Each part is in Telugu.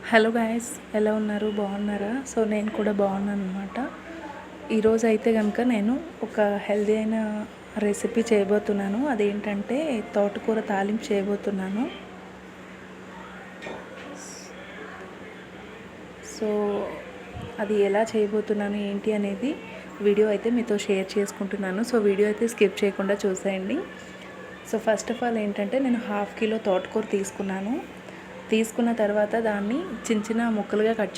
హలో గాయస్, ఎలా ఉన్నారు? బాగున్నారా? సో నేను కూడా బాగున్నాను అనమాట. ఈరోజు అయితే కనుక నేను ఒక హెల్దీ అయిన రెసిపీ చేయబోతున్నాను. అదేంటంటే తోటకూర తాలింపు చేయబోతున్నాను. సో అది ఎలా చేయబోతున్నాను ఏంటి అనేది వీడియో అయితే మీతో షేర్ చేసుకుంటున్నాను. సో వీడియో అయితే స్కిప్ చేయకుండా చూసేయండి. సో ఫస్ట్ ఆఫ్ ఆల్ ఏంటంటే నేను 1/2 కిలో తోటకూర తీసుకున్న తర్వాత దాన్ని చిన్న చిన్న ముక్కలుగా కట్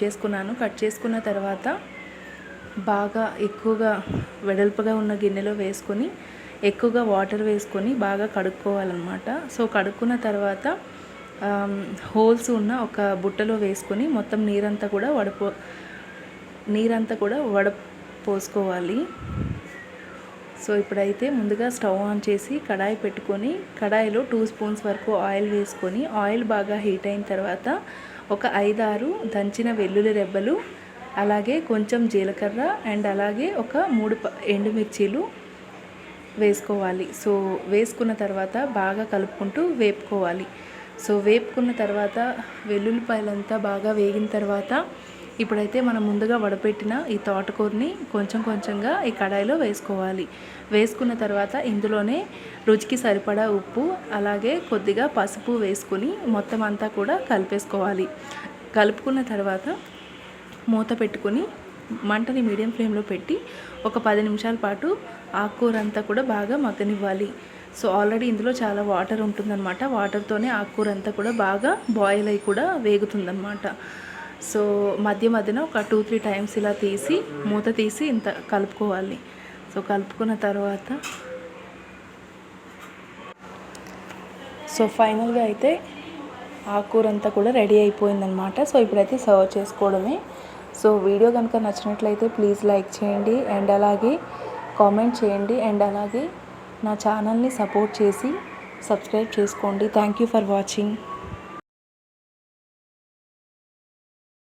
చేసుకున్న తర్వాత బాగా ఎక్కువగా వెడల్పుగా ఉన్న గిన్నెలో వేసుకొని ఎక్కువగా వాటర్ వేసుకొని బాగా కడుక్కోవాలన్నమాట. సో కడుక్కున్న తర్వాత హోల్స్ ఉన్న ఒక బుట్టలో వేసుకొని మొత్తం నీరంతా కూడా వడపోసుకోవాలి. సో ఇప్పుడైతే ముందుగా స్టవ్ ఆన్ చేసి కడాయి పెట్టుకొని కడాయిలో 2 స్పూన్స్ వరకు ఆయిల్ వేసుకొని ఆయిల్ బాగా హీట్ అయిన తర్వాత ఒక 5-6 దంచిన వెల్లుల్లి రెబ్బలు, అలాగే కొంచెం జీలకర్ర అండ్ అలాగే ఒక 3 ఎండుమిర్చీలు వేసుకోవాలి. సో వేసుకున్న తర్వాత బాగా కలుపుకుంటూ వేపుకోవాలి. సో వేపుకున్న తర్వాత వెల్లుల్లిపాయలంతా బాగా వేగిన తర్వాత ఇప్పుడైతే మనం ముందుగా వడపెట్టిన ఈ తోటకూరని కొంచెంగా ఈ కడాయిలో వేసుకోవాలి. వేసుకున్న తర్వాత ఇందులోనే రుచికి సరిపడా ఉప్పు, అలాగే కొద్దిగా పసుపు వేసుకుని మొత్తం అంతా కూడా కలిపేసుకోవాలి. కలుపుకున్న తర్వాత మూత పెట్టుకుని మంటని మీడియం ఫ్లేమ్లో పెట్టి ఒక 10 నిమిషాల పాటు ఆకుకూర అంతా కూడా బాగా మగ్గనివ్వాలి. సో ఆల్రెడీ ఇందులో చాలా వాటర్ ఉంటుందన్నమాట. వాటర్తోనే ఆకుకూర అంతా కూడా బాగా బాయిల్ అయ్యి కూడా వేగుతుందన్నమాట. సో మధ్యన ఒక 2-3 టైమ్స్ ఇలా మూత తీసి ఇంత కలుపుకోవాలి. సో కలుపుకున్న తర్వాత సో ఫైనల్గా అయితే ఆకుకూర అంతా కూడా రెడీ అయిపోయిందనమాట. సో ఇప్పుడైతే సర్వ్ చేసుకోవడమే. సో వీడియో కనుక నచ్చినట్లయితే ప్లీజ్ లైక్ చేయండి అండ్ అలాగే కామెంట్ చేయండి అండ్ అలాగే నా ఛానల్ని సపోర్ట్ చేసి సబ్స్క్రైబ్ చేసుకోండి. Thank you for watching.